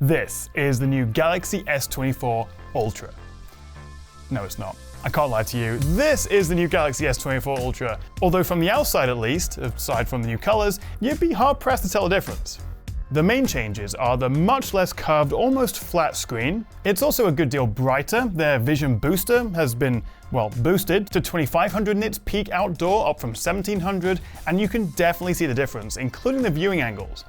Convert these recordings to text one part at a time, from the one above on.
This is the new Galaxy S24 Ultra. No, it's not. I can't lie to you. This is the new Galaxy S24 Ultra. Although from the outside at least, aside from the new colors, you'd be hard-pressed to tell the difference. The main changes are the much less curved, almost flat screen. It's also a good deal brighter. Their Vision Booster has been, well, boosted to 2500 nits peak outdoor, up from 1700, and you can definitely see the difference, including the viewing angles.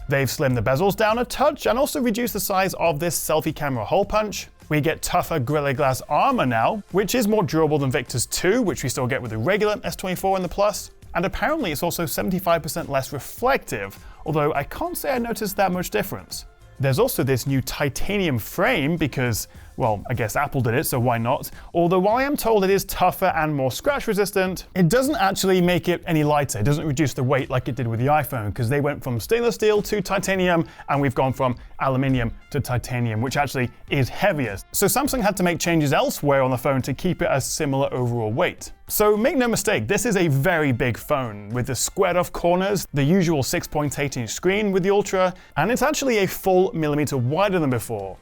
They've slimmed the bezels down a touch and also reduced the size of this selfie camera hole punch. We get tougher Gorilla Glass armor now, which is more durable than Victus 2, which we still get with the regular S24 and the Plus. And apparently it's also 75% less reflective, although I can't say I noticed that much difference. There's also this new titanium frame because, well, I guess Apple did it, so why not? Although while I am told it is tougher and more scratch resistant, it doesn't actually make it any lighter. It doesn't reduce the weight like it did with the iPhone, because they went from stainless steel to titanium, and we've gone from aluminium to titanium, which actually is heavier. So Samsung had to make changes elsewhere on the phone to keep it a similar overall weight. So make no mistake, this is a very big phone with the squared off corners, the usual 6.8-inch screen with the Ultra, and it's actually a full millimeter wider than before.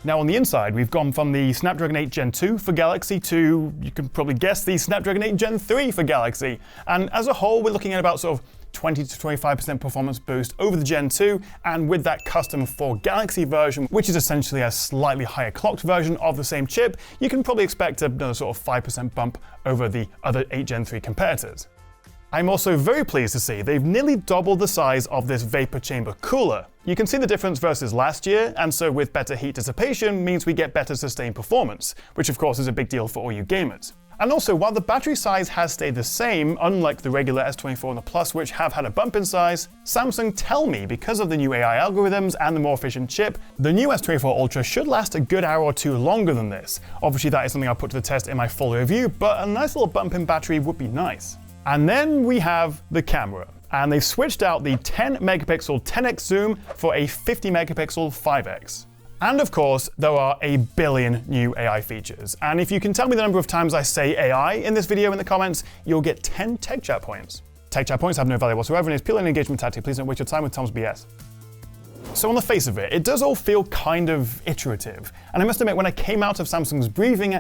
Now on the inside, we've gone from the Snapdragon 8 Gen 2 for Galaxy to, you can probably guess, the Snapdragon 8 Gen 3 for Galaxy. And as a whole, we're looking at about sort of 20 to 25% performance boost over the Gen 2, and with that custom for Galaxy version, which is essentially a slightly higher clocked version of the same chip, you can probably expect another sort of 5% bump over the other 8 Gen 3 competitors. I'm also very pleased to see they've nearly doubled the size of this vapor chamber cooler. You can see the difference versus last year, and so with better heat dissipation means we get better sustained performance, which of course is a big deal for all you gamers. And also, while the battery size has stayed the same, unlike the regular S24 and the Plus, which have had a bump in size, Samsung tell me, because of the new AI algorithms and the more efficient chip, the new S24 Ultra should last a good hour or two longer than this. Obviously that is something I'll put to the test in my full review, but a nice little bump in battery would be nice. And then we have the camera. And they've switched out the 10 megapixel 10x zoom for a 50 megapixel 5x. And of course, there are a billion new AI features. And if you can tell me the number of times I say AI in this video in the comments, you'll get 10 tech chat points. Tech chat points have no value whatsoever and is purely an engagement tactic. Please don't waste your time with Tom's BS. So on the face of it, it does all feel kind of iterative. And I must admit, when I came out of Samsung's briefing,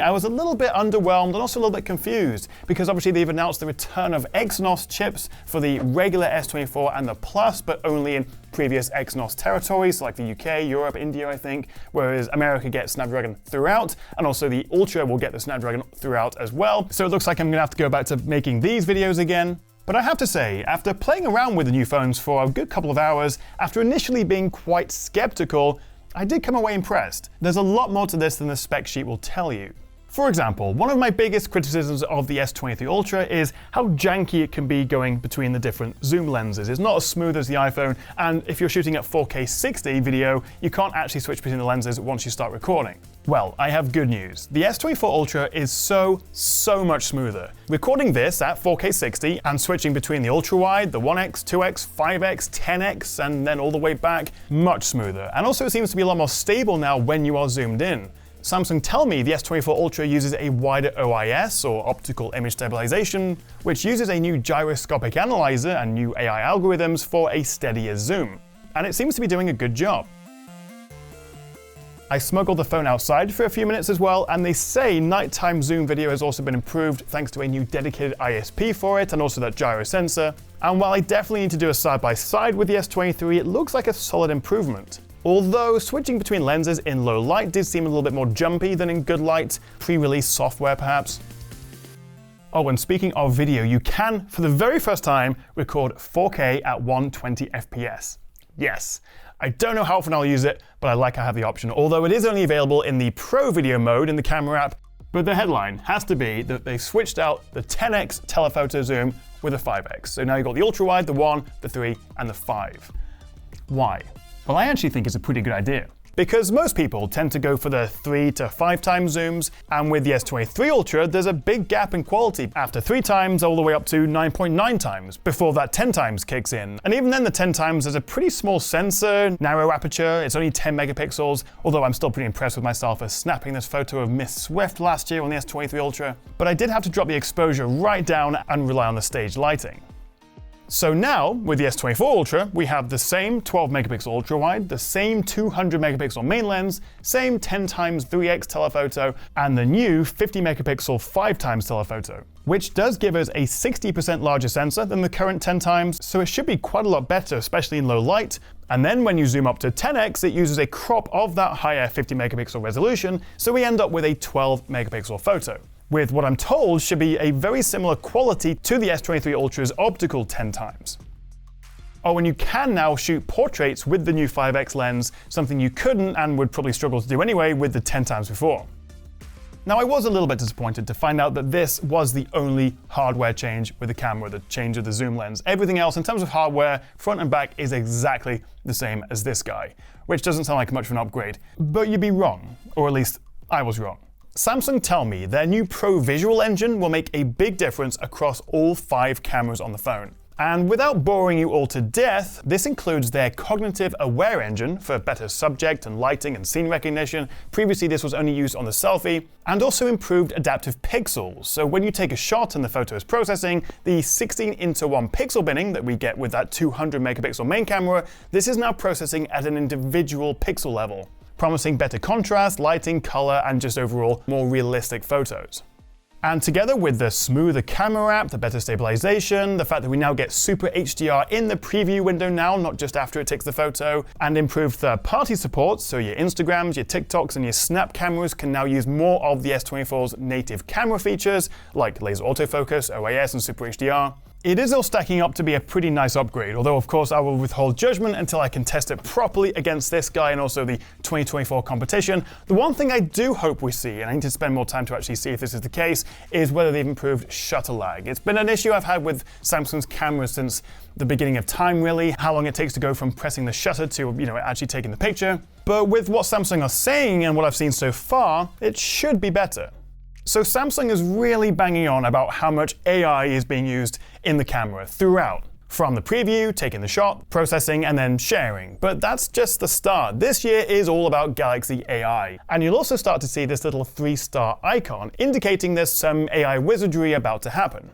I was a little bit underwhelmed and also a little bit confused, because obviously they've announced the return of Exynos chips for the regular S24 and the Plus, but only in previous Exynos territories, like the UK, Europe, India, I think, whereas America gets Snapdragon throughout, and also the Ultra will get the Snapdragon throughout as well. So it looks like I'm gonna have to go back to making these videos again. But I have to say, after playing around with the new phones for a good couple of hours, after initially being quite skeptical, I did come away impressed. There's a lot more to this than the spec sheet will tell you. For example, one of my biggest criticisms of the S23 Ultra is how janky it can be going between the different zoom lenses. It's not as smooth as the iPhone, and if you're shooting at 4K 60 video, you can't actually switch between the lenses once you start recording. Well, I have good news. The S24 Ultra is so much smoother. Recording this at 4K 60 and switching between the ultra wide, the 1x, 2x, 5x, 10x, and then all the way back, much smoother. And also it seems to be a lot more stable now when you are zoomed in. Samsung tell me the S24 Ultra uses a wider OIS, or optical image stabilization, which uses a new gyroscopic analyzer and new AI algorithms for a steadier zoom. And it seems to be doing a good job. I smuggled the phone outside for a few minutes as well, and they say nighttime zoom video has also been improved thanks to a new dedicated ISP for it and also that gyro sensor. And while I definitely need to do a side-by-side with the S23, it looks like a solid improvement. Although switching between lenses in low light did seem a little bit more jumpy than in good light, pre-release software perhaps. Oh, and speaking of video, you can, for the very first time, record 4K at 120 FPS. Yes. I don't know how often I'll use it, but I like I have the option, although it is only available in the Pro Video mode in the camera app. But the headline has to be that they switched out the 10x telephoto zoom with a 5x. So now you've got the ultra wide, the 1, the 3, and the 5. Why? Well, I actually think it's a pretty good idea. Because most people tend to go for the 3 to 5 times zooms, and with the S23 Ultra, there's a big gap in quality after 3 times all the way up to 9.9 times, before that 10 times kicks in. And even then the 10 times is a pretty small sensor, narrow aperture, it's only 10 megapixels, although I'm still pretty impressed with myself for snapping this photo of Miss Swift last year on the S23 Ultra. But I did have to drop the exposure right down and rely on the stage lighting. So now, with the S24 Ultra, we have the same 12 megapixel ultra wide, the same 200 megapixel main lens, same 10x 3x telephoto, and the new 50 megapixel 5x telephoto, which does give us a 60% larger sensor than the current 10x, so it should be quite a lot better, especially in low light. And then when you zoom up to 10x, it uses a crop of that higher 50 megapixel resolution, so we end up with a 12 megapixel photo, with what I'm told should be a very similar quality to the S23 Ultra's optical 10x. Oh, and you can now shoot portraits with the new 5x lens, something you couldn't and would probably struggle to do anyway with the 10x before. Now, I was a little bit disappointed to find out that this was the only hardware change with the camera, the change of the zoom lens. Everything else in terms of hardware, front and back, is exactly the same as this guy, which doesn't sound like much of an upgrade. But you'd be wrong, or at least I was wrong. Samsung tell me their new Pro Visual engine will make a big difference across all 5 cameras on the phone. And without boring you all to death, this includes their Cognitive Aware engine for better subject and lighting and scene recognition. Previously, this was only used on the selfie, and also improved adaptive pixels. So when you take a shot and the photo is processing, the 16:1 pixel binning that we get with that 200 megapixel main camera, this is now processing at an individual pixel level, promising better contrast, lighting, color, and just overall more realistic photos. And together with the smoother camera app, the better stabilization, the fact that we now get Super HDR in the preview window now, not just after it takes the photo, and improved third-party support, so your Instagrams, your TikToks, and your Snap cameras can now use more of the S24's native camera features, like laser autofocus, OIS, and Super HDR. It is all stacking up to be a pretty nice upgrade, although of course I will withhold judgment until I can test it properly against this guy and also the 2024 competition. The one thing I do hope we see, and I need to spend more time to actually see if this is the case, is whether they've improved shutter lag. It's been an issue I've had with Samsung's cameras since the beginning of time, really, how long it takes to go from pressing the shutter to, actually taking the picture. But with what Samsung are saying and what I've seen so far, it should be better. So Samsung is really banging on about how much AI is being used in the camera throughout, from the preview, taking the shot, processing, and then sharing. But that's just the start. This year is all about Galaxy AI. And you'll also start to see this little 3-star icon, indicating there's some AI wizardry about to happen.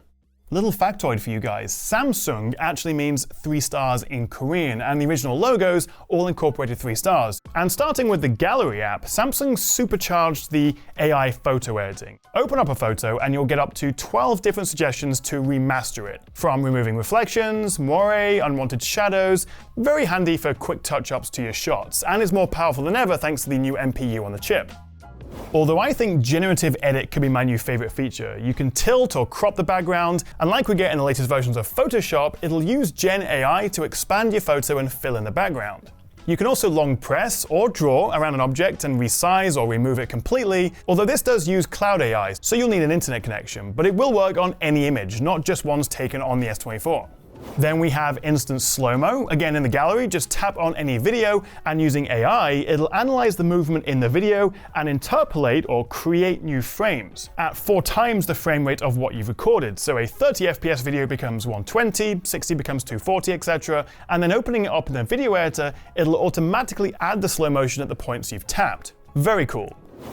Little factoid for you guys, Samsung actually means 3 stars in Korean, and the original logos all incorporated 3 stars. And starting with the Gallery app, Samsung supercharged the AI photo editing. Open up a photo and you'll get up to 12 different suggestions to remaster it, from removing reflections, moire, unwanted shadows. Very handy for quick touch-ups to your shots, and is more powerful than ever thanks to the new NPU on the chip. Although I think generative edit could be my new favorite feature. You can tilt or crop the background, and like we get in the latest versions of Photoshop, it'll use Gen AI to expand your photo and fill in the background. You can also long press or draw around an object and resize or remove it completely, although this does use Cloud AI, so you'll need an internet connection, but it will work on any image, not just ones taken on the S24. Then we have instant slow-mo. Again, in the gallery, just tap on any video, and using AI, it'll analyze the movement in the video and interpolate or create new frames at 4 times the frame rate of what you've recorded. So a 30 FPS video becomes 120, 60 becomes 240, etc. And then opening it up in the video editor, it'll automatically add the slow motion at the points you've tapped. Very cool.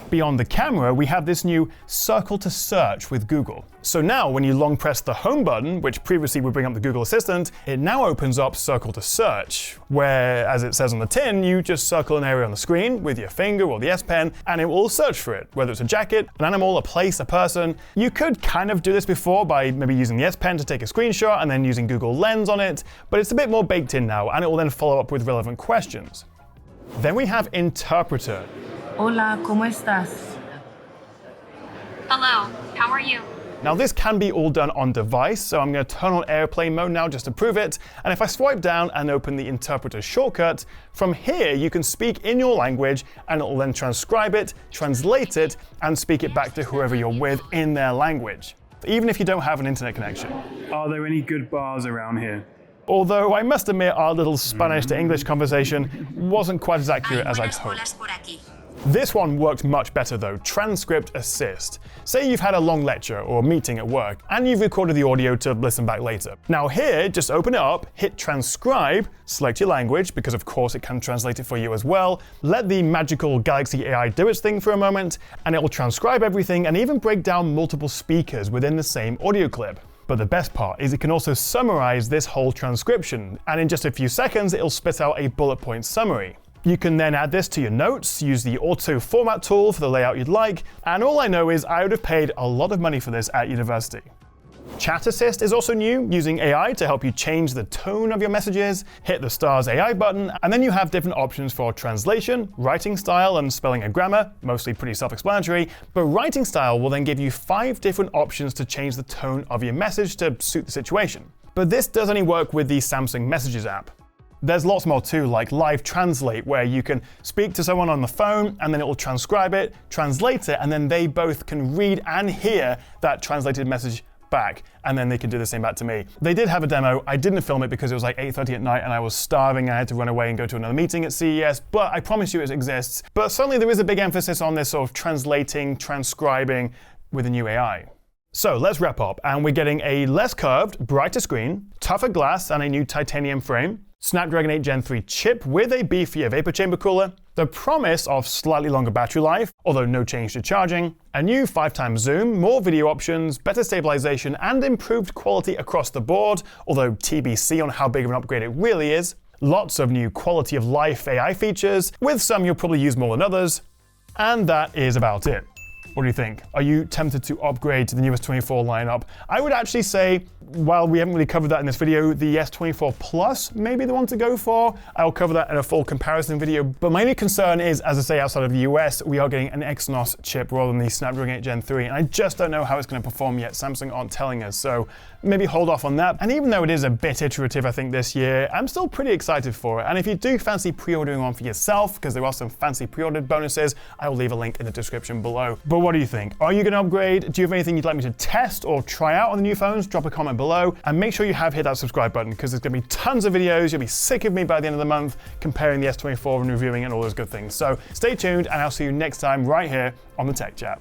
Beyond the camera, we have this new circle to search with Google. So now when you long press the home button, which previously would bring up the Google Assistant, it now opens up circle to search, where, as it says on the tin, you just circle an area on the screen with your finger or the S Pen, and it will search for it, whether it's a jacket, an animal, a place, a person. You could kind of do this before by maybe using the S Pen to take a screenshot and then using Google Lens on it, but it's a bit more baked in now, and it will then follow up with relevant questions. Then we have Interpreter. Hola, ¿cómo estás? Hello, how are you? Now this can be all done on device, so I'm going to turn on airplane mode now just to prove it, and if I swipe down and open the interpreter shortcut, from here you can speak in your language and it will then transcribe it, translate it, and speak it back to whoever you're with in their language, even if you don't have an internet connection. Are there any good bars around here? Although I must admit our little Spanish to English conversation wasn't quite as accurate as I'd hoped. This one worked much better though, Transcript Assist. Say you've had a long lecture or meeting at work, and you've recorded the audio to listen back later. Now here, just open it up, hit transcribe, select your language, because of course it can translate it for you as well. Let the magical Galaxy AI do its thing for a moment, and it will transcribe everything and even break down multiple speakers within the same audio clip. But the best part is it can also summarize this whole transcription, and in just a few seconds, it'll spit out a bullet point summary. You can then add this to your notes, use the auto format tool for the layout you'd like, and all I know is I would have paid a lot of money for this at university. Chat Assist is also new, using AI to help you change the tone of your messages. Hit the stars AI button, and then you have different options for translation, writing style, and spelling and grammar, mostly pretty self-explanatory, but writing style will then give you 5 different options to change the tone of your message to suit the situation. But this does only work with the Samsung Messages app. There's lots more too, like Live Translate, where you can speak to someone on the phone and then it will transcribe it, translate it, and then they both can read and hear that translated message back, and then they can do the same back to me. They did have a demo. I didn't film it because it was like 8:30 at night and I was starving. I had to run away and go to another meeting at CES, but I promise you it exists. But certainly there is a big emphasis on this sort of translating, transcribing with the new AI. So let's wrap up, and we're getting a less curved, brighter screen, tougher glass, and a new titanium frame, Snapdragon 8 Gen 3 chip with a beefier vapor chamber cooler, the promise of slightly longer battery life, although no change to charging, a new 5x zoom, more video options, better stabilization, and improved quality across the board, although TBC on how big of an upgrade it really is, lots of new quality of life AI features, with some you'll probably use more than others, and that is about it. What do you think? Are you tempted to upgrade to the new S24 lineup? I would actually say, while we haven't really covered that in this video, the S24 Plus may be the one to go for. I'll cover that in a full comparison video. But my only concern is, as I say, outside of the US, we are getting an Exynos chip rather than the Snapdragon 8 Gen 3, and I just don't know how it's going to perform yet. Samsung aren't telling us, so maybe hold off on that. And even though it is a bit iterative, I think, this year, I'm still pretty excited for it. And if you do fancy pre-ordering one for yourself, because there are some fancy pre-ordered bonuses, I will leave a link in the description below. But what do you think? Are you going to upgrade? Do you have anything you'd like me to test or try out on the new phones? Drop a comment below, and make sure you have hit that subscribe button, because there's going to be tons of videos. You'll be sick of me by the end of the month comparing the S24 and reviewing and all those good things. So stay tuned, and I'll see you next time right here on the Tech Chat.